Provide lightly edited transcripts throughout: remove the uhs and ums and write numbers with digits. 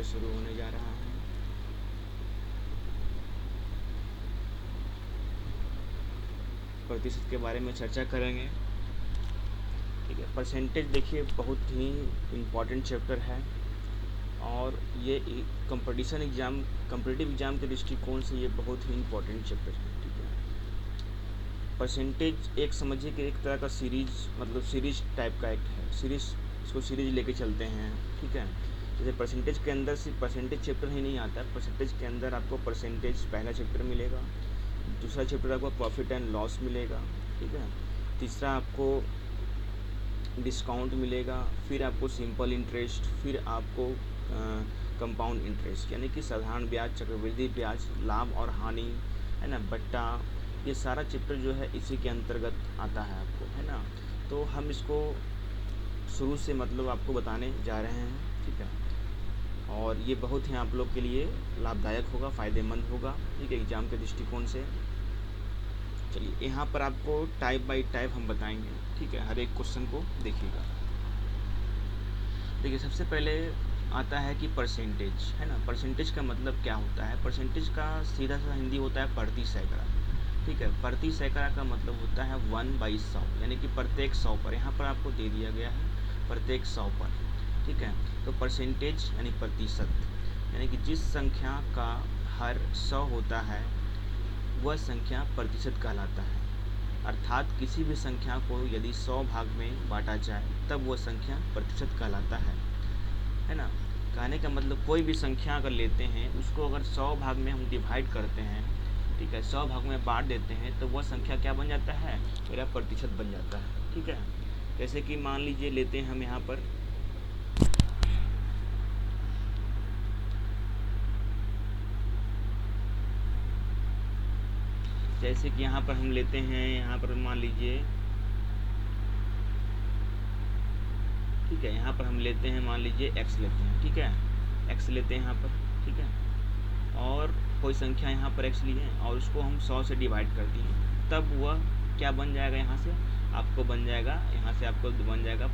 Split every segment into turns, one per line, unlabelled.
शुरू होने जा रहा है। प्रतिशत के बारे में चर्चा करेंगे। ठीक है, परसेंटेज देखिए बहुत ही इम्पॉर्टेंट चैप्टर है और ये कम्पिटिटिव एग्ज़ाम के दृष्टिकोण से ये बहुत ही इम्पॉर्टेंट चैप्टर है। ठीक है, परसेंटेज एक समझिए कि एक तरह का सीरीज टाइप का एक है। इसको सीरीज लेके चलते हैं। ठीक है, जैसे परसेंटेज के अंदर सिर्फ परसेंटेज चैप्टर ही नहीं आता है। परसेंटेज के अंदर आपको परसेंटेज पहला चैप्टर मिलेगा, दूसरा चैप्टर आपको प्रॉफिट एंड लॉस मिलेगा। ठीक है, तीसरा आपको डिस्काउंट मिलेगा, फिर आपको सिंपल इंटरेस्ट, फिर आपको कंपाउंड इंटरेस्ट यानी कि साधारण ब्याज, चक्रवृद्धि ब्याज, लाभ और हानि, है ना, बट्टा, ये सारा चैप्टर जो है इसी के अंतर्गत आता है आपको, है ना। तो हम इसको शुरू से मतलब आपको बताने जा रहे हैं। ठीक है, और ये बहुत ही आप लोग के लिए लाभदायक होगा, फ़ायदेमंद होगा। ठीक है, एग्ज़ाम के दृष्टिकोण से। चलिए यहाँ पर आपको टाइप बाय टाइप हम बताएंगे। ठीक है, हर एक क्वेश्चन को देखिएगा। देखिए सबसे पहले आता है कि परसेंटेज, है ना। परसेंटेज का मतलब क्या होता है? परसेंटेज का सीधा सा हिंदी होता है प्रति सैकड़ा। ठीक है, प्रति सैकड़ा का मतलब होता है 1/100 यानी कि प्रत्येक 100 पर। यहाँ पर आपको दे दिया गया है प्रत्येक 100 पर। ठीक है, तो परसेंटेज यानी प्रतिशत, यानी कि जिस संख्या का हर 100 होता है वह संख्या प्रतिशत कहलाता है। अर्थात किसी भी संख्या को यदि 100 भाग में बांटा जाए तब वह संख्या प्रतिशत कहलाता है ना। कहने का मतलब कोई भी संख्या अगर लेते हैं उसको अगर 100 भाग में हम डिवाइड करते हैं, ठीक है, 100 भाग में बांट देते हैं तो वह संख्या क्या बन जाता है? मेरा प्रतिशत बन जाता है। ठीक है, जैसे कि मान लीजिए लेते हैं हम यहाँ पर हम लेते हैं यहाँ पर मान लीजिए, ठीक है, यहाँ पर हम लेते हैं मान लीजिए x लेते हैं। ठीक है, x लेते हैं यहाँ पर। ठीक है, और कोई संख्या यहाँ पर x लिए और उसको हम 100 से डिवाइड कर दिए, तब वह क्या बन जाएगा? यहाँ से आपको बन जाएगा, यहाँ से आपको बन जाएगा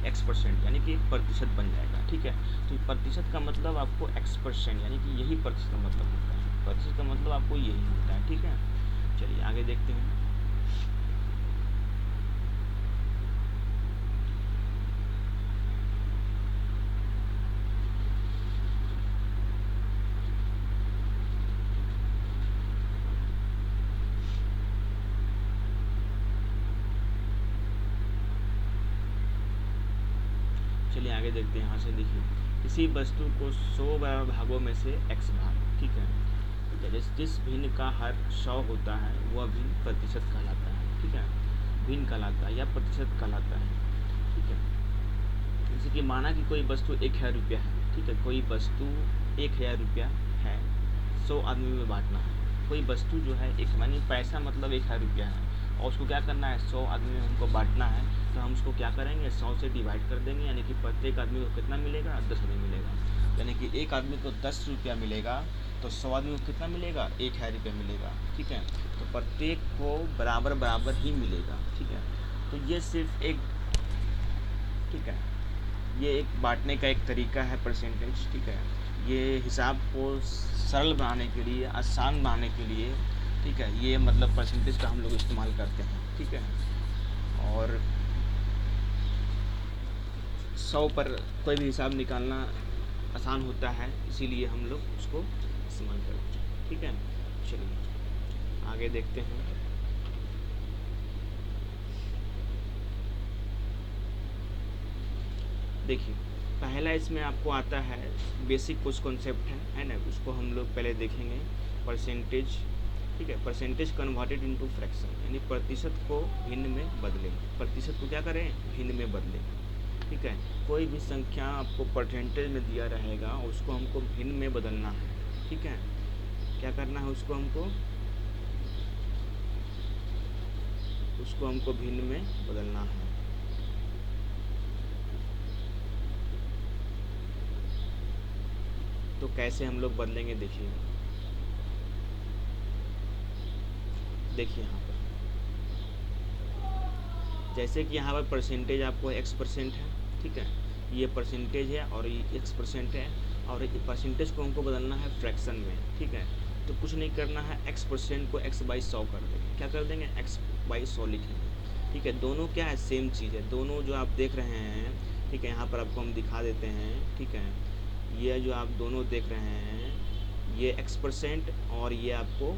x% यानी कि प्रतिशत बन जाएगा। ठीक है, तो प्रतिशत का मतलब आपको x% यानी कि यही प्रतिशत का मतलब होता है। प्रतिशत का मतलब आपको यही होता है। ठीक है, चलिए आगे देखते हैं। चलिए आगे देखते हैं। यहाँ से देखिए, किसी वस्तु को 100 बराबर भागों में से x भाग, ठीक है, जिस भिन्न का हर 100 होता है वह भिन्न प्रतिशत कहलाता है। ठीक है, भिन्न कहलाता है या प्रतिशत कहलाता है। ठीक है, जैसे कि माना कि कोई वस्तु 1000 रुपया है। ठीक है, कोई वस्तु 1000 रुपया है, 100 आदमी में बांटना है। कोई वस्तु जो है एक मानी पैसा मतलब 1000 रुपया है और उसको क्या करना है? 100 आदमी में हमको बांटना है, तो हम उसको क्या करेंगे? 100 से डिवाइड कर देंगे, यानी कि प्रत्येक आदमी को कितना मिलेगा? 10 रुपये मिलेगा। यानी कि एक आदमी को 10 रुपया मिलेगा तो 100 आदमी को कितना मिलेगा? 1000 रुपया मिलेगा। ठीक है, तो प्रत्येक को बराबर बराबर ही मिलेगा। ठीक है, तो ये सिर्फ एक, ठीक है, ये एक बांटने का एक तरीका है परसेंटेज। ठीक है, ये हिसाब को सरल बनाने के लिए, आसान बनाने के लिए, ठीक है, ये मतलब परसेंटेज का हम लोग इस्तेमाल करते हैं। ठीक है, और 100 पर कोई भी हिसाब निकालना आसान होता है, इसीलिए हम लोग उसको इस्तेमाल करते हैं। ठीक है, चलिए आगे देखते हैं। देखिए पहला इसमें आपको आता है बेसिक कुछ कॉन्सेप्ट है ना, उसको हम लोग पहले देखेंगे। परसेंटेज, ठीक है, परसेंटेज कन्वर्टेड इनटू फ्रैक्शन, यानी प्रतिशत को भिन्न में बदलें। प्रतिशत को क्या करें? भिन्न में बदलें। ठीक है, कोई भी संख्या आपको परसेंटेज में दिया रहेगा, उसको हमको भिन्न में बदलना है। ठीक है, क्या करना है? उसको हमको भिन्न में बदलना है। तो कैसे हम लोग बदलेंगे? देखिए यहाँ पर जैसे कि यहाँ पर परसेंटेज आपको x% है। ठीक है, ये परसेंटेज है और ये x% है, और परसेंटेज को हमको बदलना है फ्रैक्शन में, ठीक है। तो कुछ नहीं करना है, x% को x/100 कर देंगे। क्या कर देंगे, x/100 लिखेंगे, ठीक है। दोनों क्या है, सेम चीज़ है। दोनों जो आप देख रहे हैं, ठीक है, यहाँ पर आपको हम दिखा देते हैं, ठीक है। ये जो आप दोनों देख रहे हैं, ये x% और ये आपको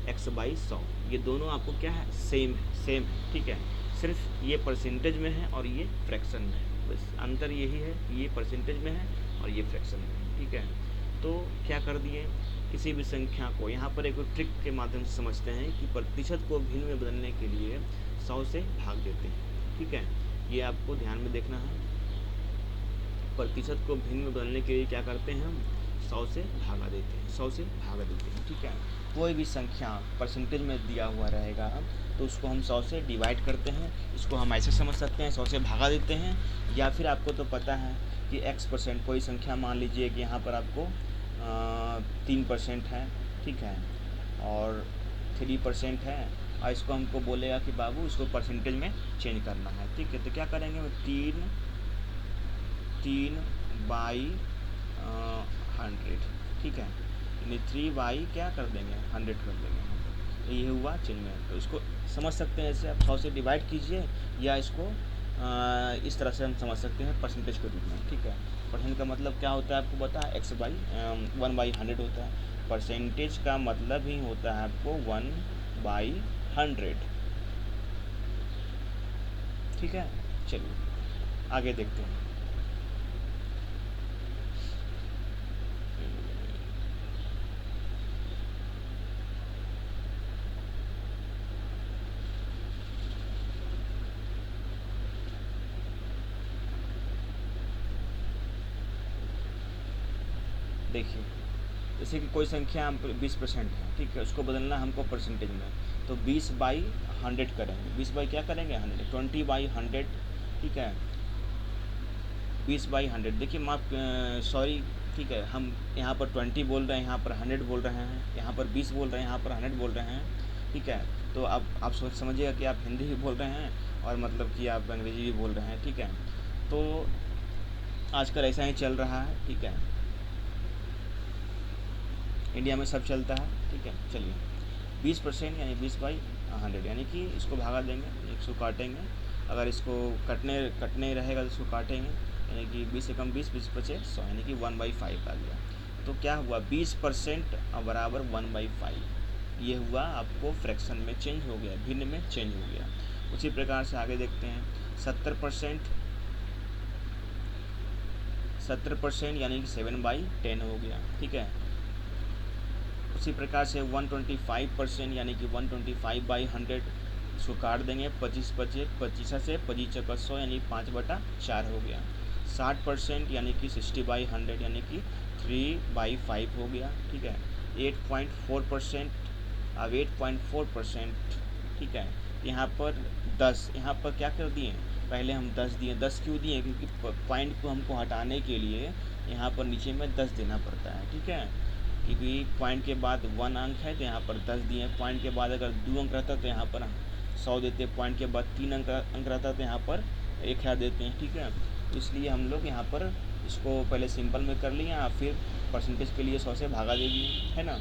x/100, ये दोनों आपको क्या है, सेम है, ठीक है। सिर्फ ये परसेंटेज में है और ये फ्रैक्शन में है, बस अंतर यही है, ये परसेंटेज में है और ये फ्रैक्शन में है, ठीक है। तो क्या कर दिए, किसी भी संख्या को यहाँ पर एक ट्रिक के माध्यम से समझते हैं कि प्रतिशत को भिन्न में बदलने के लिए 100 से भाग देते हैं, ठीक है। ये आपको ध्यान में देखना है। प्रतिशत को भिन्न में बदलने के लिए क्या करते हैं, हम 100 से भागा देते हैं, 100 से भागा देते हैं, ठीक है। कोई भी संख्या परसेंटेज में दिया हुआ रहेगा तो उसको हम 100 से डिवाइड करते हैं। इसको हम ऐसे समझ सकते हैं, 100 से भागा देते हैं। या फिर आपको तो पता है कि x%, कोई संख्या मान लीजिए कि यहाँ पर आपको 3% है, ठीक है, और 3% है, और इसको हमको बोलेगा कि बाबू इसको परसेंटेज में चेंज करना है, ठीक है। तो क्या करेंगे, 3/100, ठीक है, यानी 3 क्या कर देंगे, 100 कर देंगे। तो ये हुआ चिन्ह में। तो इसको समझ सकते हैं ऐसे, आप 100 से डिवाइड कीजिए, या इसको इस तरह से हम समझ सकते हैं परसेंटेज के रूप में, ठीक है। परसेंट का मतलब क्या होता है आपको पता है, 1/100 होता है। परसेंटेज का मतलब ही होता है आपको 1/100, ठीक है। चलिए आगे देखते हैं। देखिए, जैसे कि कोई संख्या 20% है, ठीक है, उसको बदलना हमको परसेंटेज में, तो 20/100 करेंगे। 20 क्या करेंगे, 100, 20/100, ठीक है, 20/100। देखिए माफ, सॉरी, ठीक है, हम यहाँ पर 20 बोल रहे हैं, यहाँ पर 100 बोल रहे हैं, यहाँ पर 20 बोल रहे हैं, यहाँ पर 100 बोल रहे हैं, ठीक है। तो अब आप सोच समझिएगा कि आप हिंदी भी बोल रहे हैं और मतलब कि आप अंग्रेजी भी बोल रहे हैं, ठीक है। तो आजकल ऐसा ही चल रहा है, ठीक है, इंडिया में सब चलता है, ठीक है। चलिए 20% यानी 20/100, यानी कि इसको भागा देंगे, इसको काटेंगे। अगर इसको कटने रहेगा तो इसको काटेंगे, यानी कि 20 से कम 20, 20 बचे 100, यानी कि 1/5 आ गया। तो क्या हुआ, 20% बराबर 1/5, ये हुआ आपको फ्रैक्शन में चेंज हो गया, भिन्न में चेंज हो गया। उसी प्रकार से आगे देखते हैं, 70% यानी कि 7/10 हो गया, ठीक है। उसी प्रकार से 125% यानी कि 125/100, इसको काट देंगे, 25 बचे, 25 से 25 100 यानी 5/4 हो गया। 60% यानी कि 60/100 यानी कि 3/5 हो गया, ठीक है। 8.4%, अब 8.4%, ठीक है। यहाँ पर 10, यहाँ पर क्या कर दिए, पहले हम 10 दिए। 10 क्यों दिए, क्योंकि पॉइंट को हमको हटाने के लिए यहाँ पर नीचे में 10 देना पड़ता है, ठीक है। क्योंकि पॉइंट के बाद 1 अंक है तो यहाँ पर 10 दिए। पॉइंट के बाद अगर 2 अंक रहता तो यहाँ पर 100 देते। पॉइंट के बाद 3 अंक रहता तो यहाँ पर 1000 देते हैं, ठीक है। तो इसलिए हम लोग यहाँ पर इसको पहले सिंपल में कर लिए, फिर परसेंटेज के लिए 100 से भागा दे दिए, है ना।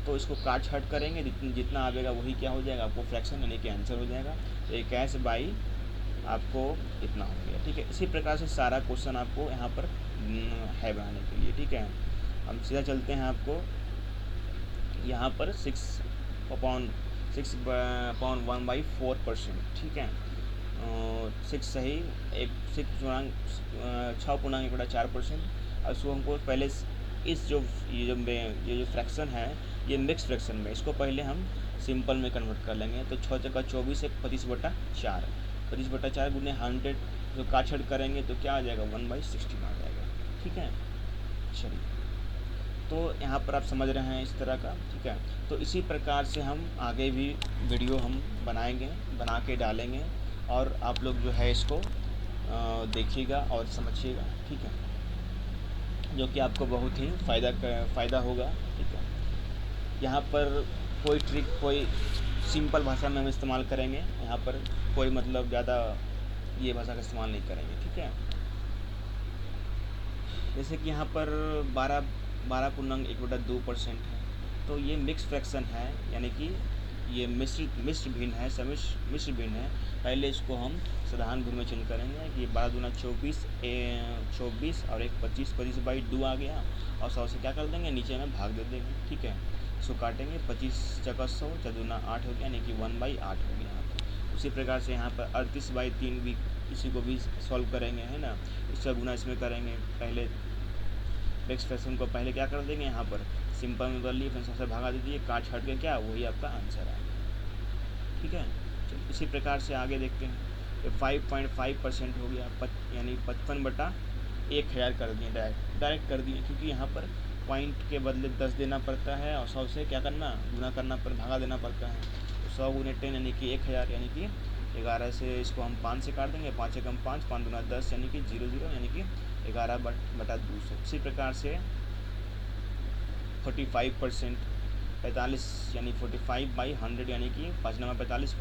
तो इसको काट छाट करेंगे, जितना आएगा वही क्या हो जाएगा, आपको फ्रैक्शन यानी कि आंसर हो जाएगा। तो 21/, आपको इतना हो गया, ठीक है। इसी प्रकार से सारा क्वेश्चन आपको यहाँ पर है बनाने के लिए, ठीक है। हम सीधा चलते हैं, आपको यहाँ पर 6/1/4%, ठीक है। 6 सही, 6.1/4%। और इसको हमको पहले इस ये जो फ्रैक्शन है, ये मिक्स फ्रैक्शन में, इसको पहले हम सिंपल में कन्वर्ट कर लेंगे। तो 6 × 24 है 25/4, 25/4 गुने 100, जो काट-छाँट करेंगे तो क्या आ जाएगा, 1/16 आ जाएगा, ठीक है। चलिए, तो यहाँ पर आप समझ रहे हैं इस तरह का, ठीक है। तो इसी प्रकार से हम आगे भी वीडियो हम बना के डालेंगे, और आप लोग जो है इसको देखिएगा और समझिएगा, ठीक है, जो कि आपको बहुत ही फ़ायदा होगा, ठीक है। यहाँ पर कोई ट्रिक, कोई सिंपल भाषा में हम इस्तेमाल करेंगे, यहाँ पर कोई मतलब ज़्यादा ये भाषा का इस्तेमाल नहीं करेंगे, ठीक है। जैसे कि यहाँ पर 12.1/2% है, तो ये मिक्स फ्रैक्शन है, यानी कि ये मिश्र भिन्न है, समिश्र मिश्र भिन्न है। पहले इसको हम साधारण गुण में चेंज करेंगे कि 12×24 24 और एक 25, 25/2 आ गया, और 100 से क्या कर देंगे, नीचे में भाग दे देंगे, ठीक है। इसको काटेंगे, 25 जगह 100, 4×8 हो गया, यानी कि 1/8 हो गया यहाँ पर। उसी प्रकार से यहाँ पर 38/3 भी, इसी को भी सॉल्व करेंगे, है ना। इसका गुना इसमें करेंगे, पहले मिक्स फ्रैक्शन को पहले क्या कर देंगे, यहाँ पर सिंपल में कर लिए, फिर सबसे भागा दीजिए, काट छाट के क्या, वही आपका आंसर है, ठीक है। चलिए इसी प्रकार से आगे देखते हैं। ये 5.5% हो गया, यानी 55/1000 कर दिए, डायरेक्ट कर दिए, क्योंकि यहाँ पर पॉइंट के बदले 10 देना पड़ता है, और 100 से क्या करना, गुना करना पर भागा देना पड़ता है। तो 100 × 10 यानी कि 1000, यानी कि 11 से इसको हम 5 से काट देंगे, 5 एकम 5, 5 दूना 10, यानी कि 00, यानी कि 11/200। इसी प्रकार से 45%, 45 यानी 45/100, यानी कि 5×45,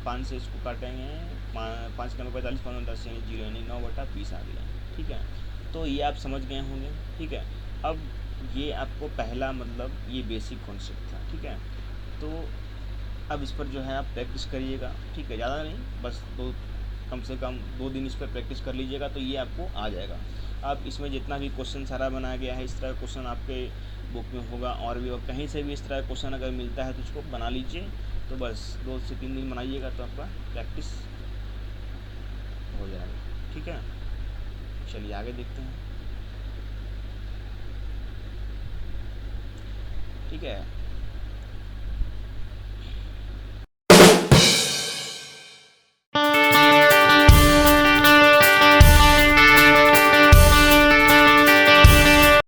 5 से इसको काटेंगे, 5×45, 5×10, यानी 0, यानी 9/20 आ गया, ठीक है। तो ये आप समझ गए होंगे, ठीक है। अब ये आपको पहला मतलब ये बेसिक कॉन्सेप्ट था, ठीक है। तो अब इस पर जो है आप प्रैक्टिस करिएगा, ठीक है, ज़्यादा नहीं, बस कम से कम 2 दिन इस पर प्रैक्टिस कर लीजिएगा, तो ये आपको आ जाएगा। अब इसमें जितना भी क्वेश्चन सारा बनाया गया है, इस तरह का क्वेश्चन आपके बुक में होगा, और भी कहीं से भी इस तरह का क्वेश्चन अगर मिलता है तो उसको बना लीजिए। तो बस 2 से 3 दिन बनाइएगा तो आपका प्रैक्टिस हो जाएगा, ठीक है। चलिए आगे देखते हैं, ठीक है।